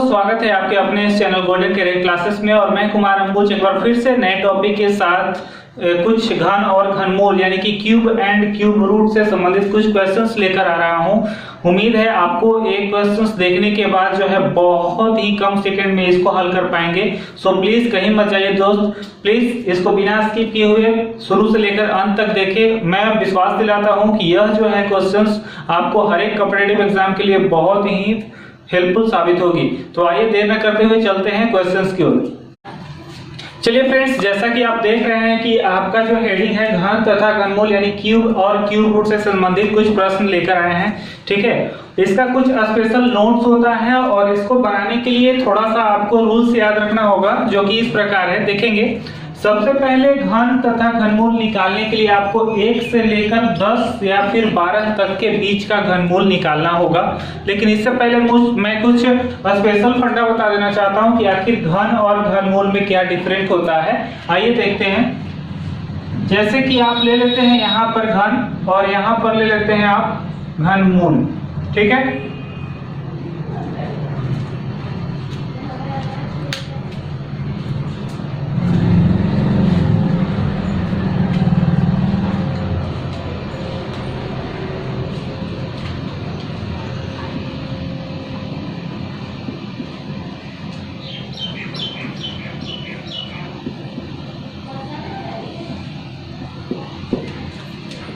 स्वागत है आपके अपने इस चैनल गोल्डन कैरियर क्लासेस में। और मैं कुमार अंबुज एक बार फिर से नए टॉपिक के साथ कुछ घन और घनमूल यानी कि क्यूब एंड क्यूब रूट से संबंधित कुछ क्वेश्चंस लेकर आ रहा हूं। उम्मीद है आपको एक क्वेश्चंस देखने के बाद जो है बहुत ही कम सेकंड में इसको हल कर पाएंगे। सो प्लीज कहीं मत जाइए दोस्त, प्लीज इसको बिना स्किप किए हुए शुरू से लेकर अंत तक देखें। मैं विश्वास दिलाता हूं कि यह जो है क्वेश्चंस आपको हर एक कॉम्पिटिटिव एग्जाम के लिए बहुत ही हेल्पफुल साबित होगी। तो आइए देर न करते हुए चलते हैं क्वेश्चंस की ओर। चलिए फ्रेंड्स, जैसा कि आप देख रहे हैं कि आपका जो हेडिंग है घन तथा घनमूल यानी क्यूब और क्यूब रूट से संबंधित कुछ प्रश्न लेकर आए हैं। ठीक है, इसका कुछ स्पेशल नोट्स होता है और इसको बनाने के लिए थोड़ा सा आपको रूल्स याद रखना होगा, जो कि इस प्रकार है। देखेंगे, सबसे पहले घन तथा घनमूल निकालने के लिए आपको 1 से लेकर 10 या फिर 12 तक के बीच का घनमूल निकालना होगा। लेकिन इससे पहले मैं कुछ स्पेशल फंडा बता देना चाहता हूं कि आखिर घन और घनमूल में क्या डिफरेंट होता है। आइए देखते हैं। जैसे कि आप ले लेते हैं यहाँ पर घन और यहाँ पर ले लेते हैं आप घनमूल। ठीक है,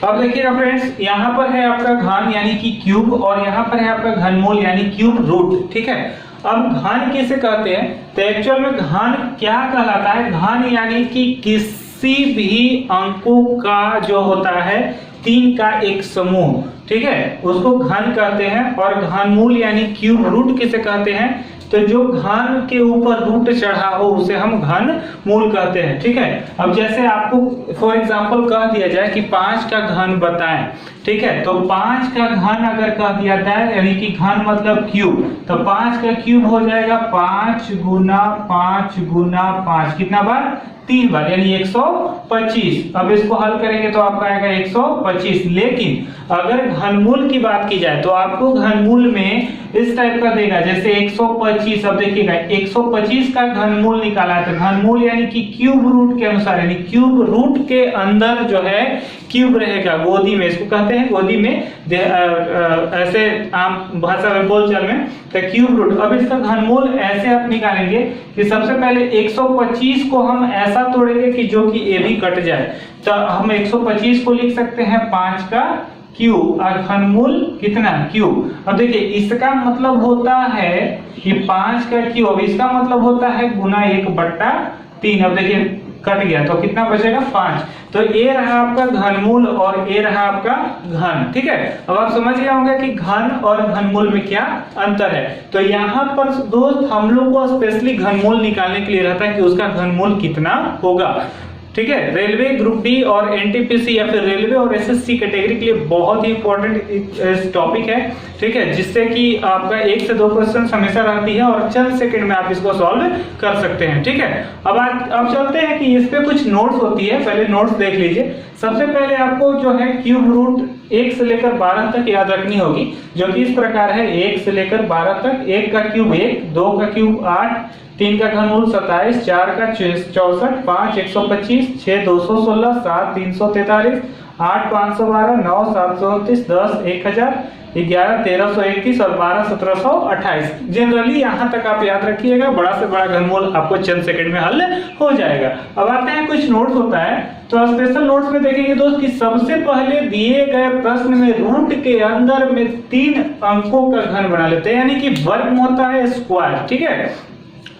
अब देखिएगा फ्रेंड्स, यहाँ पर है आपका घन यानी कि क्यूब और यहाँ पर है आपका घनमूल यानी क्यूब रूट। ठीक है, अब घन किसे कहते हैं? तो एक्चुअल में घन क्या कहलाता है? घन यानी कि किसी भी अंकों का जो होता है 3 का एक समूह। ठीक है, उसको घन कहते हैं। और घनमूल यानी क्यूब रूट किसे कहते हैं? तो जो घन के ऊपर रूट चढ़ा हो उसे हम घन मूल कहते हैं। ठीक है, अब जैसे आपको फॉर एग्जांपल कह दिया जाए कि 5 का घन बताएं। ठीक है, तो 5 का घन अगर कह दिया जाए यानी कि घन मतलब क्यूब, तो 5 का क्यूब हो जाएगा 5 गुना 5 गुना 5। कितना बार? 3 बार, यानी 125। अब इसको हल करेंगे तो आपका आएगा 125। लेकिन अगर घनमूल की बात की जाए तो आपको घनमूल में इस टाइप का देगा, जैसे 125। अब देखिएगा 125 का घनमूल निकाला है तो घनमूल यानी कि क्यूब रूट के अनुसार, यानी क्यूब रूट के अंदर जो है क्यूब रहेगा, गोदी में, इसको कहते हैं गोदी में, ऐसे आम भाषा में बोलचाल में, तो क्यूब रूट। अब इसका घनमूल ऐसे आप निकालेंगे कि सबसे पहले 125 को हम ऐसा तोड़ेंगे कि जो कि ये भी कट जाए। तो हम 125 को लिख सकते हैं 5 का क्यूब और घनमूल कितना? क्यूब। अब देखिए इसका मतलब होता है कि 5 का क्यूब, इसका मतलब होता है गुना 1/3। अब देखिए कट गया तो कितना बचेगा? 5। तो ये रहा आपका घनमूल और ये रहा आपका घन। ठीक है, अब आप समझ गए होंगे कि घन और घनमूल में क्या अंतर है। तो यहाँ पर दोस्त हम लोग को स्पेशली घनमूल निकालने के लिए रहता है कि उसका घनमूल कितना होगा। ठीक है, रेलवे ग्रुप डी और एनटीपीसी या फिर रेलवे और एसएससी कैटेगरी के लिए बहुत ही इंपॉर्टेंट टॉपिक है। ठीक है, जिससे कि आपका 1 से 2 क्वेश्चन हमेशा रहती है और चंद सेकंड में आप इसको सॉल्व कर सकते हैं। ठीक है, अब चलते हैं कि इस पे कुछ नोट्स होती है, पहले नोट्स देख लीजिए। सबसे पहले आपको जो है क्यूब रूट 1 से लेकर 12 तक याद रखनी होगी, जो कि इस प्रकार है। 1 से लेकर 12 तक, 1 का क्यूब 1, 2 का क्यूब 8, 3 का घनमूल 27, 4 का 64, 5 125, 6 216, 7 343, 8 512, 9 729, 10 1000, 11 1321 और 12 1728। जनरली यहाँ तक आप याद रखिएगा, बड़ा से बड़ा घनमूल आपको चंद सेकंड में हल हो जाएगा। अब आते हैं कुछ नोट्स होता है, तो स्पेशल नोट्स में देखेंगे दोस्त कि सबसे पहले दिए गए प्रश्न में रूट के अंदर में 3 अंकों का घन बना लेते हैं, यानी कि वर्ग होता है स्क्वायर। ठीक है,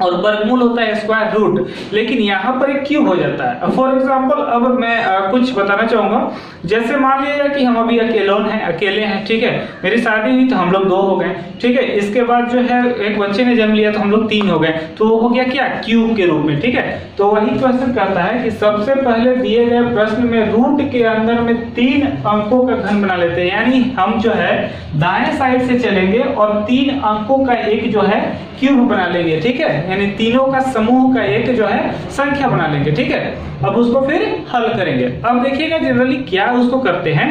और वर्गमूल होता है स्क्वायर रूट। लेकिन यहाँ पर एक क्यूब हो जाता है। फॉर एग्जांपल अब मैं कुछ बताना चाहूंगा। जैसे मान लीजिए कि हम अभी अकेले हैं। ठीक है, मेरी शादी हुई तो हम लोग 2 हो गए। ठीक है, इसके बाद जो है एक बच्चे ने जन्म लिया तो हम लोग 3 हो गए, तो वो हो गया क्या? क्यूब के रूप में। ठीक है, तो वही क्वेश्चन कहता है कि सबसे पहले दिए गए प्रश्न में रूट के अंदर में 3 अंकों का घन बना लेते हैं, यानी हम जो है दाएं साइड से चलेंगे और 3 अंकों का एक जो है क्यूब बना लेंगे। ठीक है, यानी तीनों का समूह का एक जो है संख्या बना लेंगे। ठीक है, अब उसको फिर हल करेंगे। अब देखिएगा जनरली क्या उसको करते हैं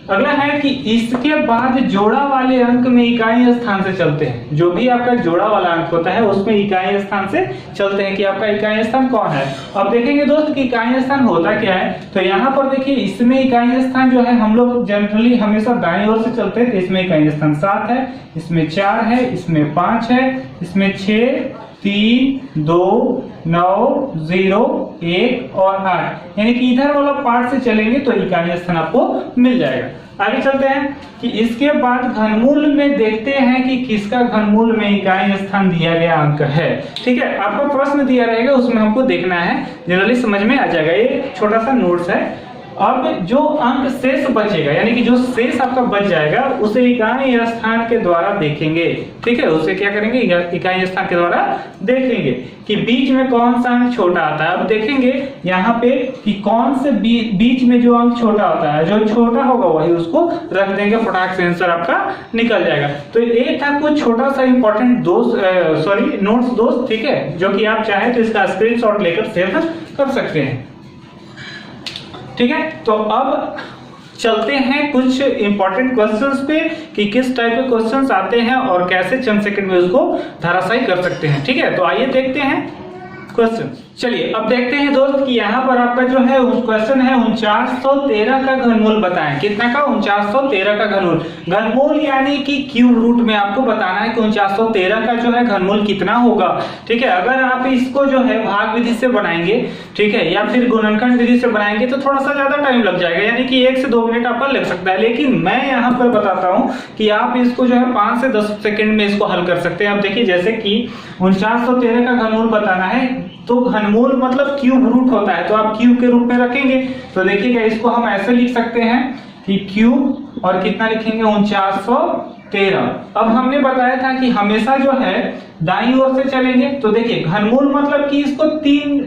अगला है कि इसके बाद जोड़ा वाले अंक में इकाई स्थान से चलते हैं। जो भी आपका जोड़ा वाला अंक होता है उसमें इकाई स्थान से चलते हैं कि आपका इकाई स्थान कौन है। अब देखेंगे दोस्त कि इकाई स्थान होता क्या है। तो यहाँ पर देखिए इसमें इकाई स्थान जो है हम लोग जनरली हमेशा दाईं ओर से चलते हैं, तो इसमें इकाई स्थान 7 है, इसमें 4 है, इसमें 5 है, इसमें 6, 3, 2, 9, 0, 1 और 8, यानी कि इधर वाला पार्ट से चलेंगे तो इकाई स्थान आपको मिल जाएगा। आगे चलते हैं कि इसके बाद घनमूल में देखते हैं कि किसका घनमूल में इकाई स्थान दिया गया अंक है। ठीक है, आपको प्रश्न दिया रहेगा उसमें हमको देखना है, जनरली समझ में आ जाएगा। ये छोटा सा नोट्स है। अब जो अंक शेष बचेगा यानी कि जो शेष आपका बच जाएगा उसे इकाई स्थान के द्वारा देखेंगे। ठीक है, उसे क्या करेंगे, इकाई स्थान के द्वारा देखेंगे कि बीच में कौन सा अंक छोटा आता है। अब देखेंगे यहाँ पे कि कौन से बीच में जो अंक छोटा होता है, जो छोटा होगा वही उसको रख देंगे, फटाक से आंसर आपका निकल जाएगा। तो ये था कुछ छोटा सा इंपॉर्टेंट नोट्स दोस्त। ठीक है, जो कि आप चाहे तो इसका स्क्रीनशॉट लेकर सेव कर सकते हैं। ठीक है, तो अब चलते हैं कुछ इंपॉर्टेंट क्वेश्चंस पे कि किस टाइप के क्वेश्चंस आते हैं और कैसे चंद सेकंड में उसको धराशायी कर सकते हैं। ठीक है, तो आइए देखते हैं क्वेश्चन। चलिए अब देखते हैं दोस्त कि यहाँ पर आपका जो है क्वेश्चन है 4913 का घनमूल बताएं। कितना का? 4913 का घनमूल। घनमूल यानी कि क्यूब रूट में आपको बताना है कि 4913 का जो है घनमूल कितना होगा। ठीक है, अगर आप इसको जो है भाग विधि से बनाएंगे, ठीक है, या फिर गुणनखंड विधि से बनाएंगे तो थोड़ा सा ज्यादा टाइम लग जाएगा, यानी कि 1 से 2 मिनट आपका लग सकता है। लेकिन मैं यहाँ पर बताता हूँ कि आप इसको जो है 5 से 10 सेकंड में इसको हल कर सकते हैं। अब देखिए जैसे कि 4913 का घनमूल बताना है तो घनमूल मतलब क्यूब रूट होता है, तो आप क्यूब के रूप में रखेंगे। तो देखिएगा इसको हम ऐसे लिख सकते हैं कि क्यूब और कितना लिखेंगे 4913। अब हमने बताया था कि हमेशा जो है दाईं ओर से चलेंगे। तो देखिए घनमूल मतलब कि इसको 3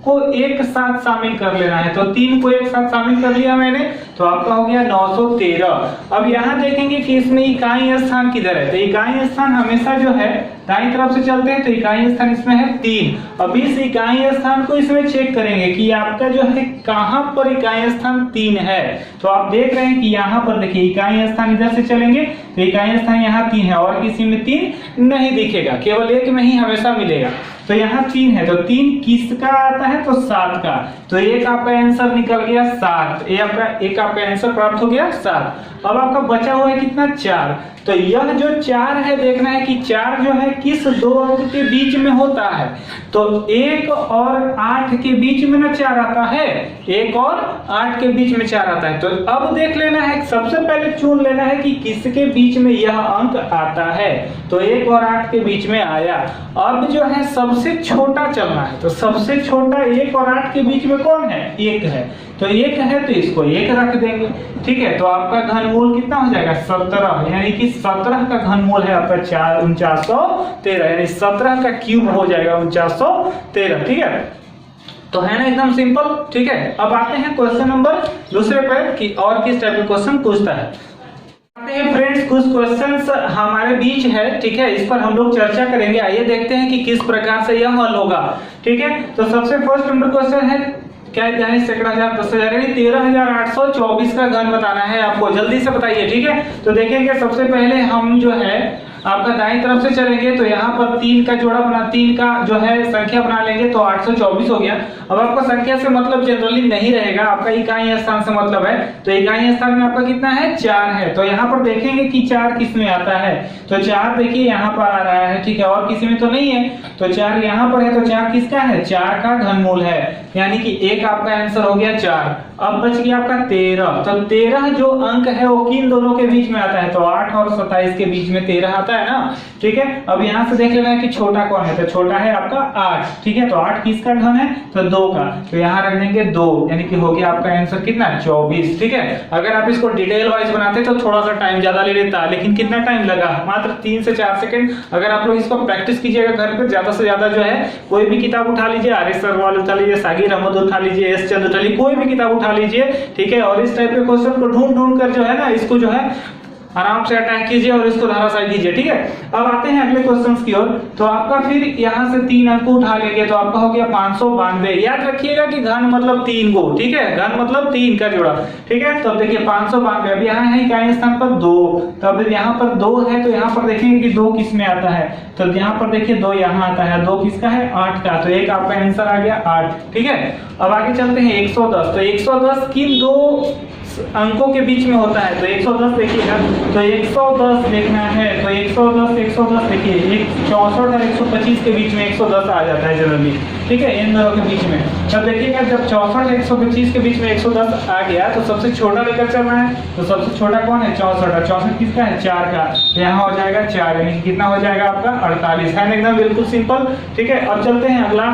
को एक साथ शामिल कर लेना है। तो 3 को एक साथ शामिल कर लिया मैंने, तो आपका हो गया 913। अब यहाँ देखेंगे कि इसमें इकाई स्थान किधर है। तो इकाई स्थान हमेशा जो है दाईं तरफ से चलते हैं, तो इकाई स्थान इसमें है 3। अब इस इकाई स्थान को इसमें चेक करेंगे कि आपका जो है कहां पर इकाई स्थान 3 है। तो आप देख रहे हैं कि यहाँ पर देखिए इकाई स्थान इधर से चलेंगे तो इकाई स्थान यहाँ 3 है और किसी में 3 नहीं दिखेगा, केवल एक में ही हमेशा मिलेगा। तो यहाँ 3 है, तो 3 किसका आता है? तो 7 का। तो एक आपका आंसर निकल गया 7। एक आपका आंसर प्राप्त हो गया 7। अब आपका बचा हुआ है कितना? 4। तो यह जो 4 है देखना है कि 4 जो है किस 2 अंक के बीच में होता है। तो 1 और 8 के बीच में ना 4 आता है, 1 और 8 के बीच में 4 आता है। तो अब देख लेना है, सबसे पहले चुन लेना है कि किसके बीच में यह अंक आता है। तो 1 और 8 के बीच में आया। अब जो है सबसे छोटा चलना है, तो सबसे छोटा 1 और 8 के बीच में कौन है? 1 है। तो 1 है तो इसको 1 रख देंगे। ठीक है, तो आपका घनमूल कितना हो जाएगा? 17, यानी कि 17 का घनमूल है आपका 4913, यानी 17 का क्यूब हो जाएगा 4913। ठीक है, तो है ना एकदम सिंपल। ठीक है, अब आते हैं क्वेश्चन नंबर दूसरे पर कि और किस टाइप के क्वेश्चन पूछता है। आते हैं फ्रेंड्स, कुछ क्वेश्चंस हमारे बीच है। ठीक है, इस पर हम लोग चर्चा करेंगे। आइए देखते हैं कि किस प्रकार से यह हल होगा। ठीक है, तो सबसे फर्स्ट नंबर क्वेश्चन है क्या है? सैकड़ा हजार 10,000 यानी 13,824 का घन बताना है आपको। जल्दी से बताइए। ठीक है, तो देखेंगे सबसे पहले हम जो है आपका दाईं तरफ से चलेंगे तो यहाँ पर 3 का जोड़ा बना, 3 का जो है संख्या बना लेंगे तो 824 हो गया। अब आपका संख्या से मतलब जनरली नहीं रहेगा, आपका इकाई स्थान से मतलब है। तो इकाई स्थान में आपका कितना है? 4 है। तो यहाँ पर देखेंगे कि 4 किस में आता है। तो 4 देखिए यहाँ पर आ रहा है। ठीक है, और किसी में तो नहीं है। तो 4 यहाँ पर है, तो 4 किसका है? 4 का घनमूल है, यानी कि एक आपका आंसर हो गया 4। अब बच गया आपका 13। तो 13 जो अंक है वो किन दोनों के बीच में आता है? तो 8 और 27 के बीच में 13 आता है ना। ठीक है, अब यहाँ से देख लेना है कि छोटा कौन है। तो छोटा है आपका 8। ठीक है, तो 8 किसका घन है? तो 2 का। तो यहाँ रख देंगे 2, यानी कि हो गया आपका आंसर कितना? 24। ठीक है, अगर आप इसको डिटेल वाइज बनाते तो थोड़ा सा टाइम ज्यादा ले लेता, लेकिन कितना टाइम लगा? मात्र 3 से 4 सेकंड। अगर आप लोग इसको प्रैक्टिस कीजिएगा घर पे, ज्यादा से ज्यादा जो है कोई भी किताब उठा लीजिए, आर.एस. सरवाल उठा लीजिए, सागिर अहमद उठा लीजिए, एस चंद उठा लीजिए, कोई भी किताब उठा लीजिए। ठीक है, और इस टाइप के क्वेश्चन को ढूंढ कर जो है ना इसको जो है आराम से अटैक कीजिए और इसको धराशायी कीजिए, ठीक है। अब आते हैं अगले क्वेश्चंस की ओर। तो आपका फिर यहाँ से 3 अंक उठा लेंगे तो आपका हो गया 592। याद रखिएगा कि घन मतलब 3 को, ठीक है, घन मतलब 3 का जोड़ा, ठीक है। तो अब देखिए 592, अब यहाँ है इकाई स्थान पर 2, तो अब यहाँ पर 2 है तो यहाँ पर देखेंगे कि 2 किस में आता है, तो यहाँ पर देखिए 2 यहाँ आता है, 2 किसका है, 8 का, तो एक आपका आंसर आ गया 8, ठीक है। अब आगे चलते हैं 110, तो 110 किन दो अंकों के बीच में होता है, तो 110 देखिएगा, तो 110 देखना है, तो 110 देखिए 64 और 125 के बीच में 110 आ जाता है जनरली, ठीक है, इन दोनों के बीच में। तब देखिएगा जब 64 और 125 के बीच में 110 आ गया तो सबसे छोटा लेकर चलना है, तो सबसे छोटा कौन है, 64, 64 किसका है, 4 का, तो यहाँ हो जाएगा 4, यानी कितना हो जाएगा आपका 48, है ना, एकदम बिल्कुल सिंपल, ठीक है। अब चलते हैं अगला,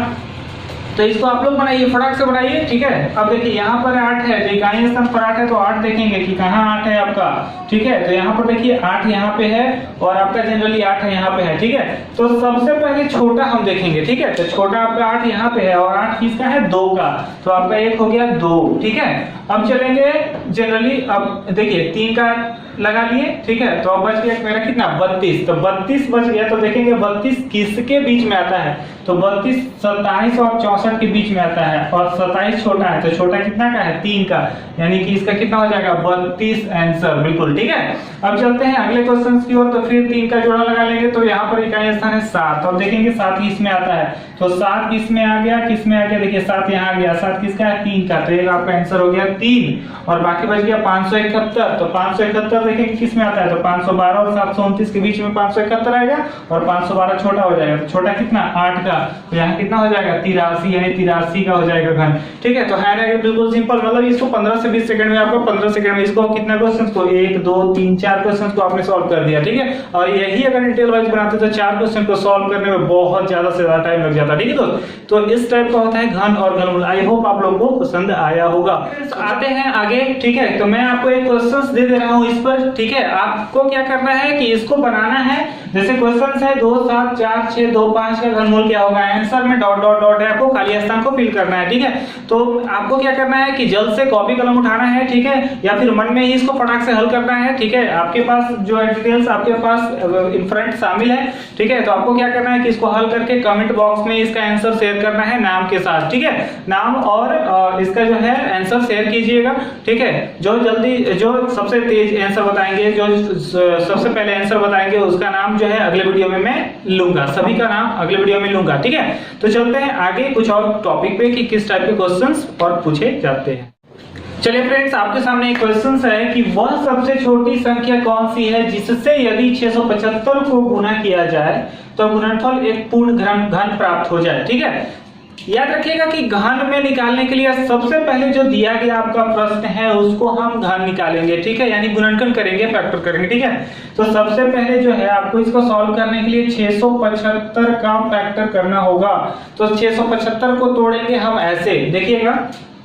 तो इसको आप लोग बनाइए, फटाक से बनाइए, ठीक है। अब देखिए यहाँ पर 8 है, तो इकाई स्थान पर 8 है, तो 8 देखेंगे कि कहाँ 8 है आपका, ठीक है। तो यहाँ पर देखिए 8 यहाँ पे है और आपका जनरली 8 है यहाँ पे है, ठीक है। तो सबसे पहले छोटा हम देखेंगे, ठीक है, तो छोटा आपका 8 यहाँ पे है और 8 किसका है, 2 का, तो आपका एक हो गया 2, ठीक है। अब चलेंगे जनरली, अब देखिए 3 का लगा लिए, ठीक है, तो अब बच गया मेरा कितना, 32, तो 32 बच गया, तो देखेंगे 32 किसके बीच में आता है, तो 32 27 और 64 के बीच में आता है, और 27 छोटा है, तो छोटा कितना का है, 3 का, यानी कि इसका कितना हो जाएगा, 32 आंसर, बिल्कुल, ठीक है। अब चलते हैं अगले क्वेश्चन की ओर, तो फिर 3 का जोड़ा लगा लेंगे, तो यहाँ पर इकाई स्थान है 7, अब देखेंगे 7 किसमें आता है, तो 7 किसमें आ गया, किसमें आ गया, देखिए 7 यहाँ आ गया, 7 किसका है, 3 का, तो एक आपका आंसर हो गया 3, और बाकी बच गया 571, तो 571 देखेंगे किसमें आता है, तो 512 और 729 के बीच में 571 आएगा, और 512 छोटा हो जाएगा, तो छोटा कितना, 8 का, तो यहाँ कितना हो जाएगा, 83, यानी 83 का हो जाएगा घन, ठीक है। तो है ना बिल्कुल सिंपल, मतलब इसको 15 से 20 सेकंड में, आपको 15 सेकंड में इसको कितना क्वेश्चन को, 1 2 3 4 क्वेश्चन को आपने सॉल्व कर दिया, ठीक है। और यही अगर डिटेल वाइज बनाते तो 4 क्वेश्चन को सॉल्व करने में बहुत ज्यादा से ज्यादा टाइम लग जाता, ठीक है दोस्त। तो इस टाइप का होता है घन और घनमूल। आई होप आप लोगों को पसंद आया होगा। आते हैं आगे, ठीक है, तो मैं आपको एक क्वेश्चंस दे दे रहा हूँ इस पर, ठीक है। आपको क्या करना है कि इसको बनाना है, जैसे क्वेश्चंस है 2 7 4 6 2 5 का घनमूल क्या होगा, आंसर में डॉट डॉट डॉट है, आपको खाली स्थान को फिल करना है, ठीक है। तो आपको क्या करना है कि जल्द से कॉपी कलम उठाना है, ठीक है, या फिर मन में ही इसको फटाक से हल करना है, ठीक है। आपके पास जो है डिटेल्स आपके पास इन फ्रंट शामिल है, ठीक है। तो आपको क्या करना है कि इसको हल करके कमेंट बॉक्स में इसका आंसर शेयर करना है नाम के साथ, ठीक है, नाम और इसका जो है आंसर शेयर कीजिएगा, ठीक है। जो जल्दी, जो सबसे तेज आंसर बताएंगे, जो सबसे पहले आंसर बताएंगे, उसका नाम जो है अगले वीडियो में मैं लूंगा, सभी का नाम अगले वीडियो में लूंगा, ठीक है। तो चलते हैं आगे कुछ और टॉपिक पे कि किस टाइप के क्वेश्चंस और पूछे जाते हैं। चलिए फ्रेंड्स, आपके सामने एक क्वेश्चन है कि वह सबसे छोटी संख्या कौन सी है जिससे यदि 675 को गुना किया जाए तो गुणनफल एक पूर्ण घन प्राप्त हो जाए, ठीक है। याद रखिएगा कि घन में निकालने के लिए सबसे पहले जो दिया गया आपका प्रश्न है उसको हम घन निकालेंगे, ठीक है, यानी गुणनखंड करेंगे, फैक्टर करेंगे, ठीक है। तो सबसे पहले जो है आपको इसको सॉल्व करने के लिए 675 का फैक्टर करना होगा। तो 675 को तोड़ेंगे हम ऐसे, देखिएगा,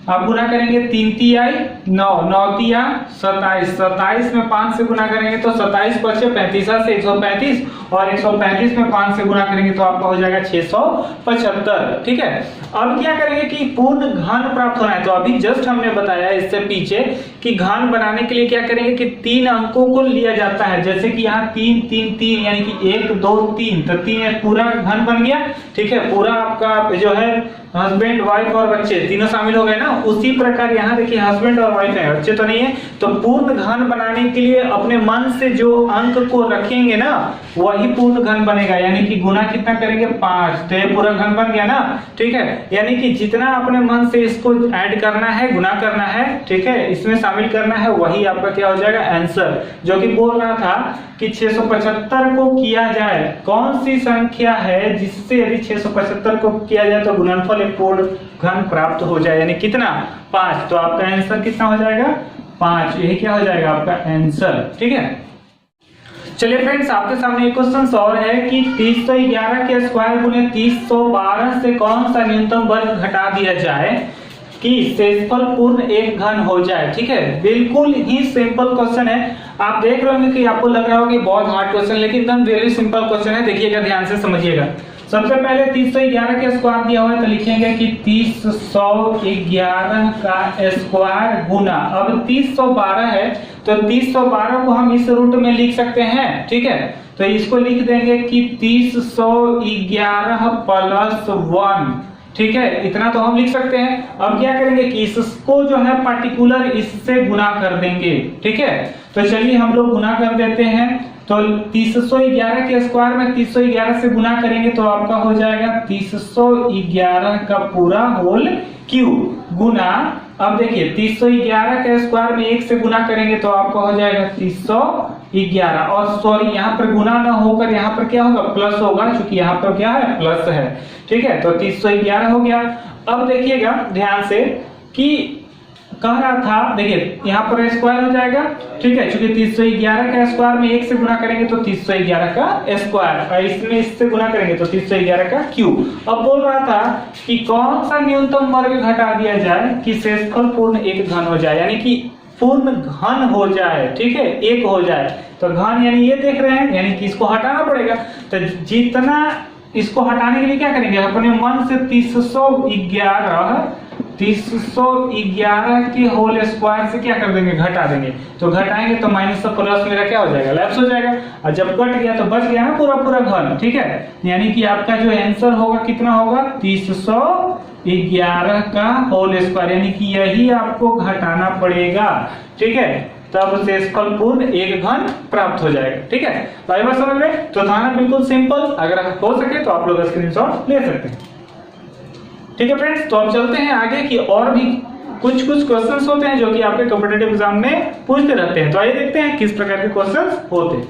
आप गुना करेंगे 3 तिहाई 9, 9 तिया 27, 27 में 5 से गुना करेंगे तो 27 बचे 35 से 135, और 135 में 5 से गुना करेंगे तो आपका हो जाएगा 675, ठीक है। अब क्या करेंगे कि पूर्ण घन प्राप्त होना है, तो अभी जस्ट हमने बताया इससे पीछे कि घन बनाने के लिए क्या करेंगे कि 3 अंकों को लिया जाता है, जैसे कि यहाँ 3 3 3 यानी कि 1 2 3, तो 3 पूरा घन बन गया, ठीक है, पूरा आपका जो है हस्बैंड वाइफ और बच्चे तीनों शामिल हो गए ना। उसी प्रकार यहाँ देखिए हस्बैंड और वाइफ है, बच्चे तो नहीं है। तो पूर्ण घन बनाने के लिए अपने मन से जो अंक को रखेंगे ना वही पूर्ण घन बनेगा, यानी कि गुना कितना करेंगे 5, तो ये पूरा घन बन गया ना, ठीक है। यानी कि जितना अपने मन से इसको ऐड करना है, गुना करना है, ठीक है, इसमें शामिल करना है, वही आपका क्या हो जाएगा आंसर। जो कि बोल रहा था कि 675 को किया जाए, कौन सी संख्या है जिससे यदि 675 को किया जाए तो गुणनफल एक पूर्ण घन प्राप्त हो जाए, यानी कितना 5, तो आपका आंसर कितना हो जाएगा 5, यही क्या हो जाएगा आपका आंसर, ठीक है। चलिए फ्रेंड्स, आपके सामने एक क्वेश्चन और है कि 311 के स्क्वायर गुने 312 से कौन सा न्यूनतम वर्ग घटा दिया जाए कि शेषफल पूर्ण एक घन हो जाए, ठीक है। बिल्कुल ही सिंपल क्वेश्चन है। आप देख रहे होंगे कि आपको लग रहा होगा कि बहुत हार्ड क्वेश्चन, लेकिन एकदम वेरी सिंपल क्वेश्चन है। देखिएगा, ध्यान से समझिएगा। सबसे पहले 311 के स्क्वायर दिया हुआ है तो लिखेंगे कि 311 का स्क्वायर गुना, अब 312 है तो 312 को हम इस रूट में लिख सकते हैं, ठीक है। तो इसको लिख देंगे कि 311 प्लस 1, ठीक है, इतना तो हम लिख सकते हैं। अब क्या करेंगे कि इसको जो है पार्टिकुलर इससे गुना कर देंगे, ठीक है। तो चलिए हम लोग गुना कर देते हैं। तो 311 के स्क्वायर में 311 से गुना करेंगे तो आपका हो जाएगा 311 का पूरा होल क्यूब गुना, अब देखिए 311 के स्क्वायर में 1 से गुना करेंगे तो आपका हो जाएगा 311, और सॉरी यहाँ पर गुना ना होकर यहाँ पर क्या होगा, प्लस होगा, क्योंकि यहाँ पर क्या है, प्लस है, ठीक है। तो 311 हो गया। अब देखिएगा ध्यान से कि कह रहा था, देखिए यहाँ पर स्क्वायर हो जाएगा, ठीक है, क्योंकि 311 का स्क्वायर में 1 से गुना करेंगे तो 311 का स्क्वायर, और इसमें इससे गुना करेंगे तो 311 का क्यूब। अब बोल रहा था कि कौन सा न्यूनतम वर्ग घटा दिया जाए कि शेषफल पूर्ण एक घन हो जाए, यानी कि पूर्ण घन हो जाए, ठीक है, एक हो जाए। तो घन यानी ये देख रहे हैं, यानी कि इसको हटाना पड़ेगा। तो जितना इसको हटाने के लिए क्या करेंगे, अपने मन से 311 के होल स्क्वायर से क्या कर देंगे, घटा देंगे। तो घटाएंगे तो माइनस से प्लस मेरा क्या हो जाएगा, लैप्स हो जाएगा, और जब कट गया तो बच गया ना पूरा पूरा घन, ठीक है। यानी कि आपका जो आंसर होगा कितना होगा, 311 का होल स्क्वायर, यानी कि यही आपको घटाना पड़ेगा, ठीक है, तब शेषफल पूर्ण एक घन प्राप्त हो जाएगा, ठीक है। तो आई बात समझ में, तो था ना बिल्कुल सिंपल। अगर हो सके तो आप लोग स्क्रीनशॉट ले सकते हैं, ठीक है फ्रेंड्स। तो अब चलते हैं आगे कि और भी कुछ क्वेश्चंस होते हैं जो कि आपके कॉम्पिटिटिव एग्जाम में पूछते रहते हैं। तो आइए देखते हैं किस प्रकार के क्वेश्चंस होते हैं।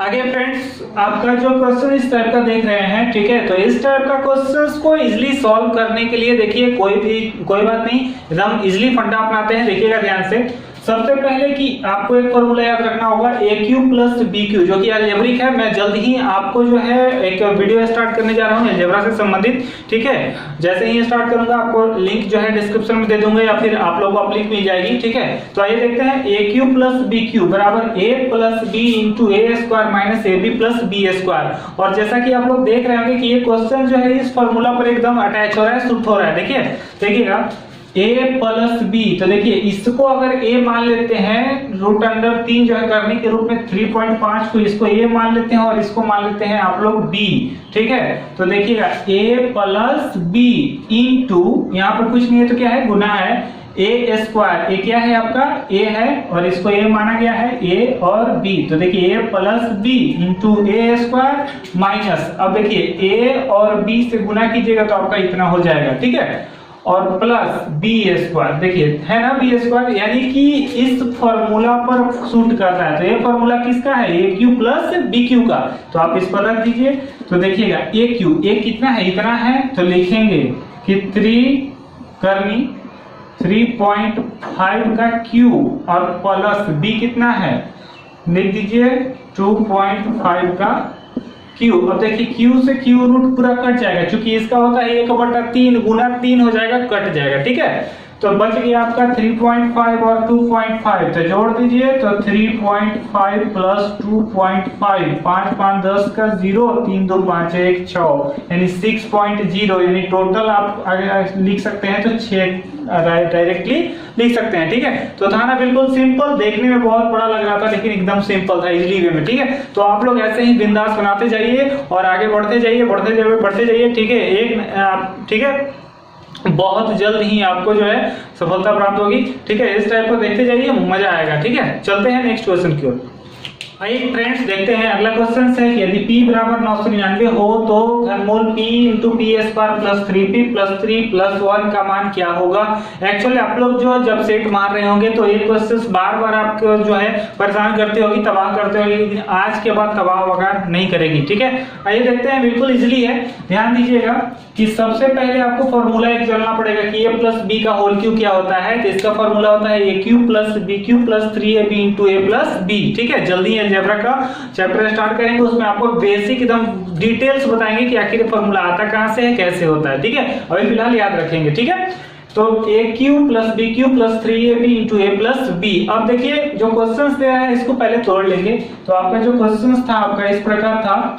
आगे फ्रेंड्स आपका जो क्वेश्चन इस टाइप का देख रहे हैं, ठीक है। तो इस टाइप का क्वेश्चंस को इजीली सॉल्व करने के लिए देखिए कोई बात नहीं, एकदम इजीली फंडा अपनाते हैं। देखिएगा ध्यान से, सबसे पहले कि आपको एक फॉर्मूला याद रखना होगा, ए क्यू प्लस बी क्यू, जो कि अलजेब्रिक है। मैं जल्द ही आपको जो है एक वीडियो स्टार्ट करने जा रहा हूँ अलजेब्रा से संबंधित, ठीक है। जैसे ही स्टार्ट करूंगा आपको लिंक जो है डिस्क्रिप्शन में दे दूंगा, या फिर आप लोगों को लिंक मिल जाएगी, ठीक है। तो आइए देखते हैं, a cube plus b cube बराबर a plus b into a square minus a b plus b square. और जैसा कि आप लोग देख रहे होंगे कि ये क्वेश्चन जो है इस फॉर्मूला पर एकदम अटैच हो रहा है, सूट हो रहा है। देखिएगा a प्लस बी, तो देखिए इसको अगर a मान लेते हैं, रूट अंडर 3 जो है करने के रूप में 3.5 को इसको a मान लेते हैं और इसको मान लेते हैं आप लोग b, ठीक है। तो देखिएगा a प्लस बी इंटू, यहाँ पर कुछ नहीं है तो क्या है, गुना है, ए स्क्वायर, ए क्या है आपका, ए है, और इसको ए माना गया है, ए और बी। तो देखिए ए plus b into a square minus, अब देखिए ए और बी से गुना कीजिएगा तो आपका इतना हो जाएगा, ठीक है, और प्लस बी स्क्वायर, देखिए है ना बी स्क्वायर, यानी कि इस फॉर्मूला पर सूट करता है। तो ये फॉर्मूला किसका है, a cube plus b Q का। तो आप इस पर रख दीजिए। तो देखिएगा ए क्यू, ए कितना है, इतना है, तो लिखेंगे कि 3.5 का क्यू, और प्लस बी कितना है, लिख दीजिए 2.5 का क्यू। अब देखिए क्यू से क्यू रूट पूरा कट जाएगा, क्योंकि इसका होता है 1/3 गुना 3 हो जाएगा, कट जाएगा, ठीक है। तो बच गया आपका 3.5 और 2.5, तो जोड़ दीजिए। तो 3.5 प्लस 2.5, 5 5 10 का 0, 3 2 5 1 6, यानी 6.0, यानी टोटल आप अगर लिख सकते हैं तो 6 डायरेक्टली लिख सकते हैं, ठीक है। तो था ना बिल्कुल सिंपल, देखने में बहुत बड़ा लग रहा था लेकिन एकदम सिंपल था, इजीली वे में, ठीक है। तो आप लोग ऐसे ही बिंदास बनाते जाइए और आगे बढ़ते जाइए, ठीक है। ठीक है, बहुत जल्द ही आपको जो है सफलता प्राप्त होगी, ठीक है। इस टाइप को देखते जाइए, मजा आएगा, ठीक है। चलते हैं नेक्स्ट क्वेश्चन की ओर। आइए फ्रेंड्स देखते हैं अगला क्वेश्चन है कि यदि p बराबर 999 हो तो घनमूल p into P square plus 3p plus 3 plus 1 का मान क्या होगा। एक्चुअली आप लोग जो जब सेट मार रहे होंगे तो ये क्वेश्चन बार बार आपको जो है परेशान करते होगी, तबाह करते होगी, लेकिन आज के बाद तबाह वगैरह नहीं करेगी, ठीक है। आइए देखते हैं, बिल्कुल इजीली है, ध्यान दीजिएगा कि सबसे पहले आपको फॉर्मूला एक जानना पड़ेगा कि a प्लस बी का होल क्यू क्या होता है। तो इसका फॉर्मूला होता है a cube plus b cube plus 3ab into a plus b, ठीक है। जल्दी अलजेब्रा का चैप्टर स्टार्ट करेंगे, उसमें आपको बेसिक एकदम डिटेल्स बताएंगे कि आखिर फॉर्मूला आता कहां से है, कैसे होता है, ठीक है। अभी फिलहाल याद रखेंगे, ठीक है। तो a cube plus b cube plus 3ab into a plus b. अब देखिए जो क्वेश्चन दे रहा है इसको पहले तोड़ लेंगे। तो आपका जो क्वेश्चन था आपका इस प्रकार था,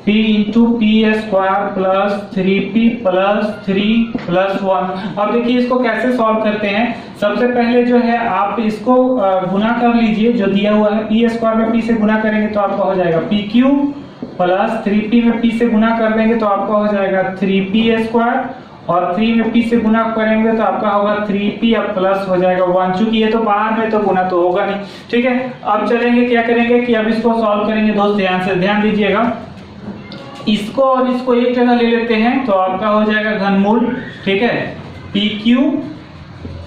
p 3 into P square plus 3p plus 3 plus 1। अब देखिए इसको कैसे सॉल्व करते हैं। सबसे पहले जो है आप इसको गुना कर लीजिए, जो दिया हुआ है पी स्क्वायर में p से गुना करेंगे तो आपका हो जाएगा पी क्यू प्लस 3p में p से गुना कर देंगे तो आपका हो जाएगा 3p स्क्वायर, और 3 में p से गुना करेंगे तो आपका होगा 3p अब प्लस हो जाएगा 1। चूंकि ये तो बाहर में तो गुना तो होगा नहीं, ठीक है। अब चलेंगे क्या करेंगे कि अब इसको सॉल्व करेंगे दोस्त, ध्यान से ध्यान दीजिएगा। इसको और इसको एक जगह ले लेते हैं तो आपका हो जाएगा घनमूल, ठीक है, पी क्यू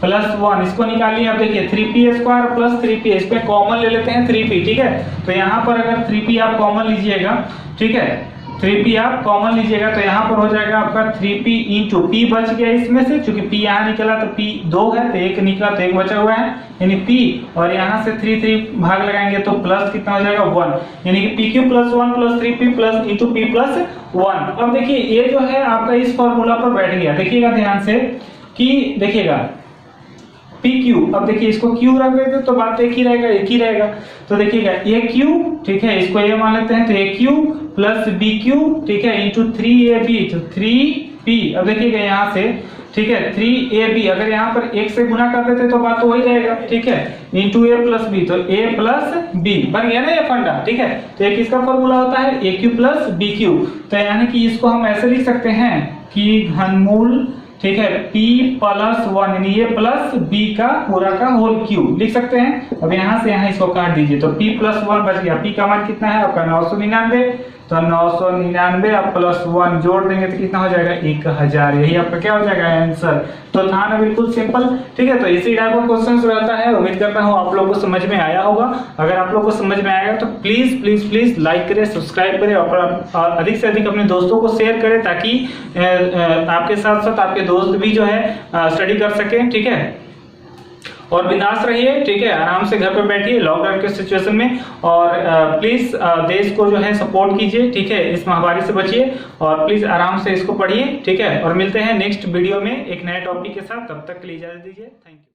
प्लस 1। इसको निकालिए। आप देखिए 3p स्क्वायर प्लस 3p, इस पे कॉमन ले लेते हैं 3p, ठीक है। तो यहाँ पर अगर 3p आप कॉमन लीजिएगा, ठीक है, 3p आप कॉमन लीजिएगा तो यहाँ पर हो जाएगा आपका 3p इंटू p बच गया इसमें से, क्योंकि p यहाँ निकला तो p 2 है तो 1 निकला तो 1 बचा हुआ है, यानी p, और यहाँ से 3 भाग लगाएंगे तो प्लस कितना हो जाएगा 1, यानी कि pq plus 1 plus 3p plus into p plus 1। अब देखिए ये जो है आपका इस फॉर्मूला पर बैठ गया। देखिएगा ध्यान से कि देखिएगा PQ, अब देखिए इसको Q रख देते तो बात एक ही रहेगा। तो देखिएगा ये Q, ठीक है, इसको ये मान लेते हैं तो ये Q प्लस BQ, ठीक है, इंटू 3AB तो 3P। अब देखिएगा यहाँ से, ठीक है, 3AB अगर यहाँ पर 1 से गुना कर देते तो बात तो वही रहेगा, ठीक है, इंटू A प्लस B तो A प्लस B बन गया ना ये फंडा, ठीक है। तो एक इसका फॉर्मूला होता है AQ प्लस BQ। तो यानी कि इसको हम ऐसे लिख सकते हैं कि घनमूल, ठीक है, p प्लस 1, यानी ये प्लस b का पूरा का होल क्यूब लिख सकते हैं। अब यहाँ से यहाँ इसको काट दीजिए तो p प्लस 1 बच गया। p का मान कितना है आपका 999, तो 999 आप प्लस 1 जोड़ देंगे तो कितना हो जाएगा 1000। यही आपका क्या हो जाएगा आंसर। तो था ना बिल्कुल सिंपल, ठीक है। तो इसी टाइप का क्वेश्चन रहता है। उम्मीद करता हूँ आप लोगों को समझ में आया होगा। अगर आप लोगों को समझ में आएगा तो प्लीज प्लीज प्लीज लाइक करें, सब्सक्राइब करें और अधिक से अधिक अपने दोस्तों को शेयर करें, ताकि आपके साथ साथ आपके दोस्त भी जो है स्टडी कर सकें, ठीक है। और बिंदास रहिए, ठीक है, आराम से घर पे बैठिए लॉकडाउन के सिचुएशन में, और प्लीज देश को जो है सपोर्ट कीजिए, ठीक है, इस महामारी से बचिए, और प्लीज आराम से इसको पढ़िए, ठीक है। और मिलते हैं नेक्स्ट वीडियो में एक नए टॉपिक के साथ। तब तक के लिए इजाजत दीजिए। Thank you.